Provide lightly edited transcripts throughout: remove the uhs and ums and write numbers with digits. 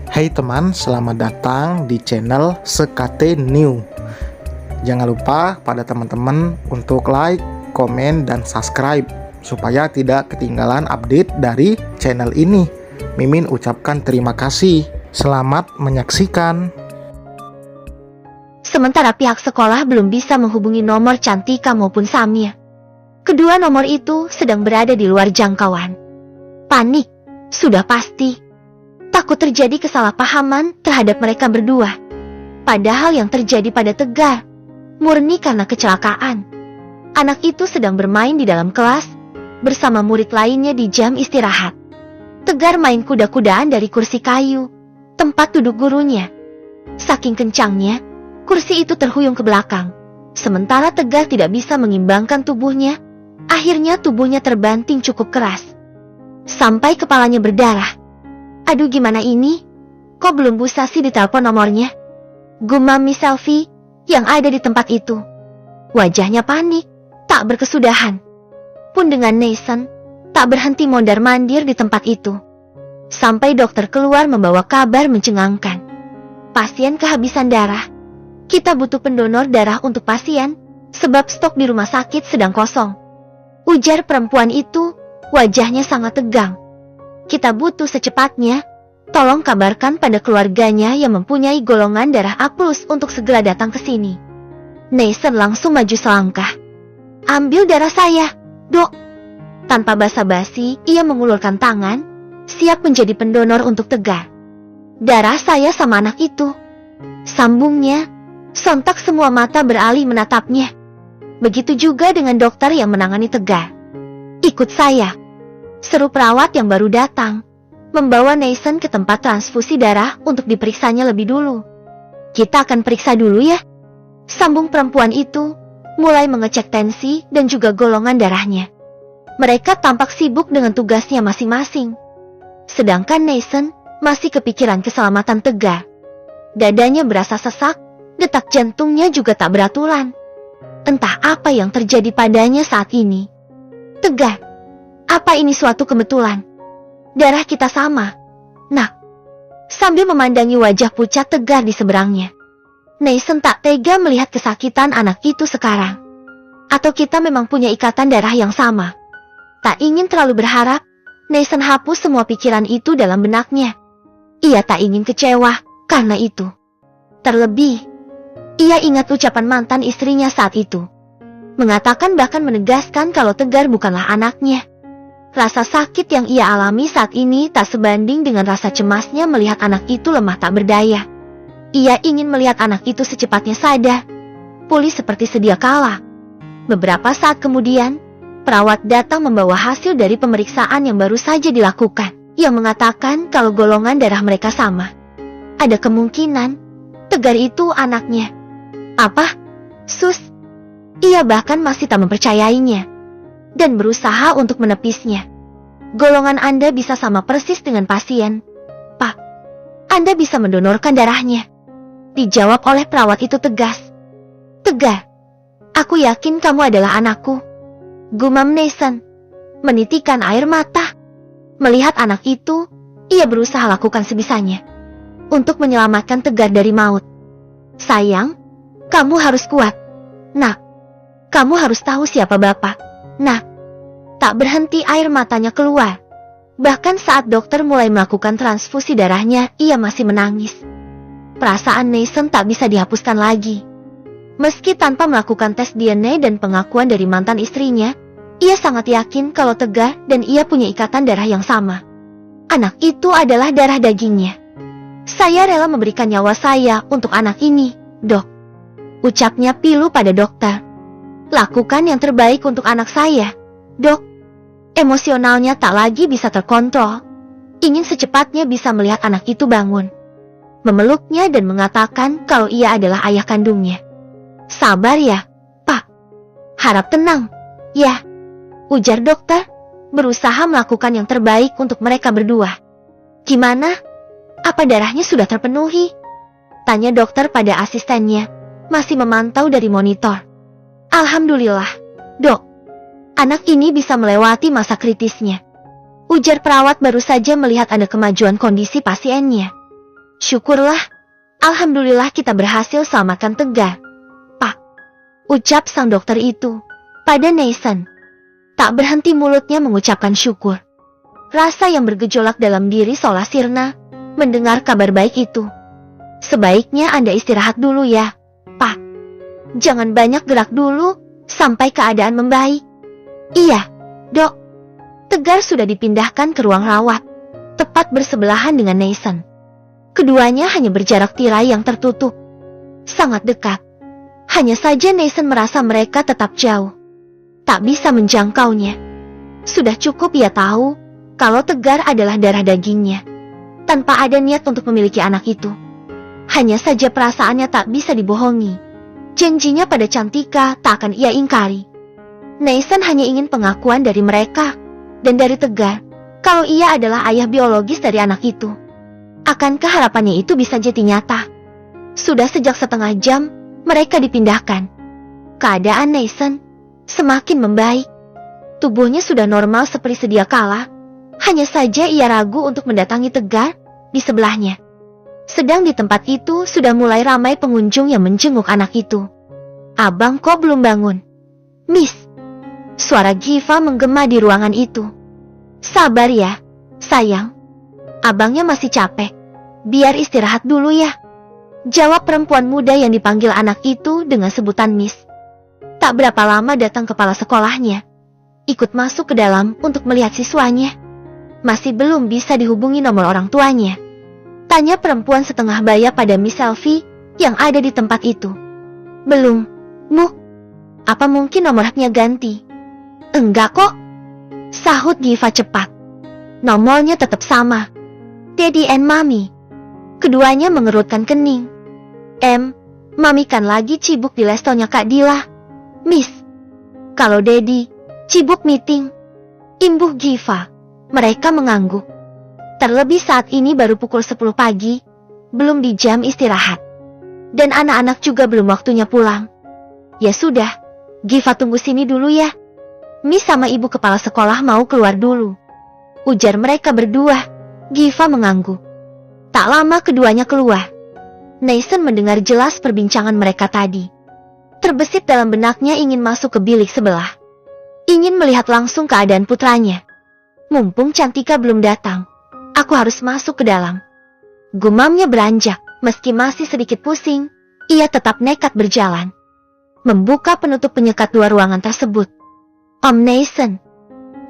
Hai teman, selamat datang di channel Sekate New. Jangan lupa pada teman-teman untuk like, komen, dan subscribe supaya tidak ketinggalan update dari channel ini. Mimin ucapkan terima kasih. Selamat menyaksikan. Sementara pihak sekolah belum bisa menghubungi nomor Cantika maupun Samia. Kedua nomor itu sedang berada di luar jangkauan. Panik, sudah pasti. Takut terjadi kesalahpahaman terhadap mereka berdua. Padahal yang terjadi pada Tegar murni karena kecelakaan. Anak itu sedang bermain di dalam kelas bersama murid lainnya di jam istirahat. Tegar main kuda-kudaan dari kursi kayu, tempat duduk gurunya. Saking kencangnya, kursi itu terhuyung ke belakang. Sementara Tegar tidak bisa mengimbangkan tubuhnya, akhirnya tubuhnya terbanting cukup keras. Sampai kepalanya berdarah. Aduh, gimana ini? Kok belum bisa sih ditelepon nomornya? Gumam Miss Selfie yang ada di tempat itu. Wajahnya panik, tak berkesudahan. Pun dengan Nathan, tak berhenti mondar-mandir di tempat itu. Sampai dokter keluar membawa kabar mencengangkan. Pasien kehabisan darah. Kita butuh pendonor darah untuk pasien, sebab stok di rumah sakit sedang kosong. Ujar perempuan itu, wajahnya sangat tegang. Kita butuh secepatnya. Tolong kabarkan pada keluarganya yang mempunyai golongan darah A+ untuk segera datang ke sini. Nathan langsung maju selangkah. Ambil darah saya, Dok. Tanpa basa-basi, ia mengulurkan tangan, siap menjadi pendonor untuk Tegar. Darah saya sama anak itu. Sambungnya, sontak semua mata beralih menatapnya. Begitu juga dengan dokter yang menangani Tegar. Ikut saya, seru perawat yang baru datang, membawa Nathan ke tempat transfusi darah untuk diperiksanya lebih dulu. Kita akan periksa dulu ya, sambung perempuan itu, mulai mengecek tensi dan juga golongan darahnya. Mereka tampak sibuk dengan tugasnya masing-masing. Sedangkan Nathan masih kepikiran keselamatan Tegar. Dadanya berasa sesak, detak jantungnya juga tak beraturan. Entah apa yang terjadi padanya saat ini. Tegar, apa ini suatu kebetulan? Darah kita sama, Nak. Sambil memandangi wajah pucat Tegar di seberangnya, Nathan tak tega melihat kesakitan anak itu sekarang. Atau kita memang punya ikatan darah yang sama? Tak ingin terlalu berharap, Nathan hapus semua pikiran itu dalam benaknya. Ia tak ingin kecewa karena itu. Terlebih, ia ingat ucapan mantan istrinya saat itu. Mengatakan bahkan menegaskan kalau Tegar bukanlah anaknya. Rasa sakit yang ia alami saat ini tak sebanding dengan rasa cemasnya melihat anak itu lemah tak berdaya. Ia ingin melihat anak itu secepatnya sadar, pulih seperti sedia kala. Beberapa saat kemudian, perawat datang membawa hasil dari pemeriksaan yang baru saja dilakukan, yang mengatakan kalau golongan darah mereka sama. Ada kemungkinan Tegar itu anaknya. Apa? Sus? Ia bahkan masih tak mempercayainya dan berusaha untuk menepisnya. Golongan Anda bisa sama persis dengan pasien, Pak. Anda bisa mendonorkan darahnya. Dijawab oleh perawat itu tegas. Tegar, aku yakin kamu adalah anakku. Gumam Nathan, menitikan air mata. Melihat anak itu, ia berusaha lakukan sebisanya untuk menyelamatkan Tegar dari maut. Sayang, kamu harus kuat. Nak, kamu harus tahu siapa Bapak. Nah, tak berhenti air matanya keluar. Bahkan saat dokter mulai melakukan transfusi darahnya, ia masih menangis. Perasaan Nathan tak bisa dihapuskan lagi. Meski tanpa melakukan tes DNA dan pengakuan dari mantan istrinya, ia sangat yakin kalau Tegar dan ia punya ikatan darah yang sama. Anak itu adalah darah dagingnya. Saya rela memberikan nyawa saya untuk anak ini, Dok. Ucapnya pilu pada dokter. Lakukan yang terbaik untuk anak saya, Dok. Emosionalnya tak lagi bisa terkontrol. Ingin secepatnya bisa melihat anak itu bangun, memeluknya dan mengatakan kalau ia adalah ayah kandungnya. Sabar ya, Pak. Harap tenang, ya, ujar dokter, berusaha melakukan yang terbaik untuk mereka berdua. Gimana? Apa darahnya sudah terpenuhi? Tanya dokter pada asistennya, masih memantau dari monitor. Alhamdulillah, Dok. Anak ini bisa melewati masa kritisnya, ujar perawat baru saja melihat ada kemajuan kondisi pasiennya. Syukurlah, alhamdulillah kita berhasil selamatkan Tegar, Pak. Ucap sang dokter itu pada Nathan. Tak berhenti mulutnya mengucapkan syukur. Rasa yang bergejolak dalam diri seolah sirna mendengar kabar baik itu. Sebaiknya Anda istirahat dulu ya, Pak. Jangan banyak gerak dulu sampai keadaan membaik. Iya, Dok. Tegar sudah dipindahkan ke ruang rawat, tepat bersebelahan dengan Nathan. Keduanya hanya berjarak tirai yang tertutup. Sangat dekat. Hanya saja Nathan merasa mereka tetap jauh. Tak bisa menjangkaunya. Sudah cukup ia tahu kalau Tegar adalah darah dagingnya, tanpa ada niat untuk memiliki anak itu. Hanya saja perasaannya tak bisa dibohongi. Janjinya pada Cantika tak akan ia ingkari. Nathan hanya ingin pengakuan dari mereka dan dari Tegar kalau ia adalah ayah biologis dari anak itu. Akankah harapannya itu bisa jadi nyata? Sudah sejak setengah jam mereka dipindahkan. Keadaan Nathan semakin membaik. Tubuhnya sudah normal seperti sedia kala. Hanya saja ia ragu untuk mendatangi Tegar di sebelahnya. Sedang di tempat itu sudah mulai ramai pengunjung yang menjenguk anak itu. Abang kok belum bangun? Miss. Suara Giva menggema di ruangan itu. Sabar ya, sayang. Abangnya masih capek. Biar istirahat dulu ya. Jawab perempuan muda yang dipanggil anak itu dengan sebutan Miss. Tak berapa lama datang kepala sekolahnya. Ikut masuk ke dalam untuk melihat siswanya. Masih belum bisa dihubungi nomor orang tuanya. Tanya perempuan setengah baya pada Miss Selfie yang ada di tempat itu. Belum, Bu. Apa mungkin nomornya ganti? Enggak kok. Sahut Giva cepat. Nomornya tetap sama. Daddy and Mommy. Keduanya mengerutkan kening. Mami kan lagi sibuk di lestonya Kak Dila. Miss, kalau Daddy sibuk meeting. Imbuh Giva. Mereka mengangguk. Terlebih saat ini baru pukul 10 pagi, belum di jam istirahat. Dan anak-anak juga belum waktunya pulang. Ya sudah, Giva tunggu sini dulu ya. Miss sama ibu kepala sekolah mau keluar dulu. Ujar mereka berdua. Giva mengangguk. Tak lama keduanya keluar. Nathan mendengar jelas perbincangan mereka tadi. Terbesit dalam benaknya ingin masuk ke bilik sebelah. Ingin melihat langsung keadaan putranya. Mumpung Cantika belum datang, aku harus masuk ke dalam. Gumamnya beranjak, meski masih sedikit pusing, ia tetap nekat berjalan. Membuka penutup penyekat dua ruangan tersebut. Om Nathan,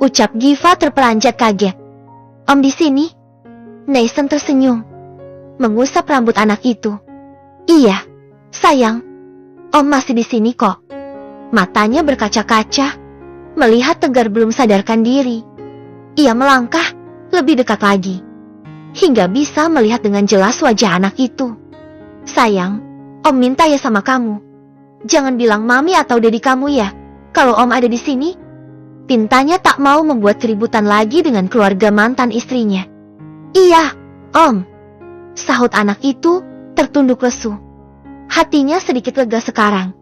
ucap Giva terperanjat kaget. Om di sini? Nathan tersenyum, mengusap rambut anak itu. Iya, sayang. Om masih di sini kok. Matanya berkaca-kaca, melihat Tegar belum sadarkan diri. Ia melangkah lebih dekat lagi, hingga bisa melihat dengan jelas wajah anak itu. Sayang, Om minta ya sama kamu. Jangan bilang Mami atau Dedi kamu ya, kalau Om ada di sini. Pintanya tak mau membuat keributan lagi dengan keluarga mantan istrinya. Iya, Om. Sahut anak itu tertunduk lesu. Hatinya sedikit lega sekarang.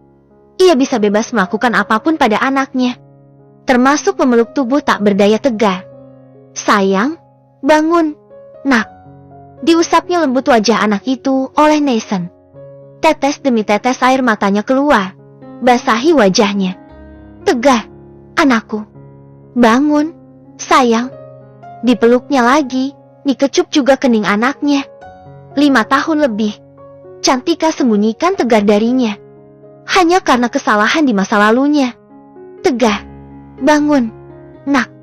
Ia bisa bebas melakukan apapun pada anaknya, termasuk memeluk tubuh tak berdaya Tegar. Sayang, bangun, nak. Diusapnya lembut wajah anak itu oleh Nathan. Tetes demi tetes air matanya keluar, basahi wajahnya. Tegar, anakku. Bangun, sayang. Dipeluknya lagi, dikecup juga kening anaknya. 5 tahun lebih, Cantika sembunyikan Tegar darinya. Hanya karena kesalahan di masa lalunya. Tegar, bangun, nak.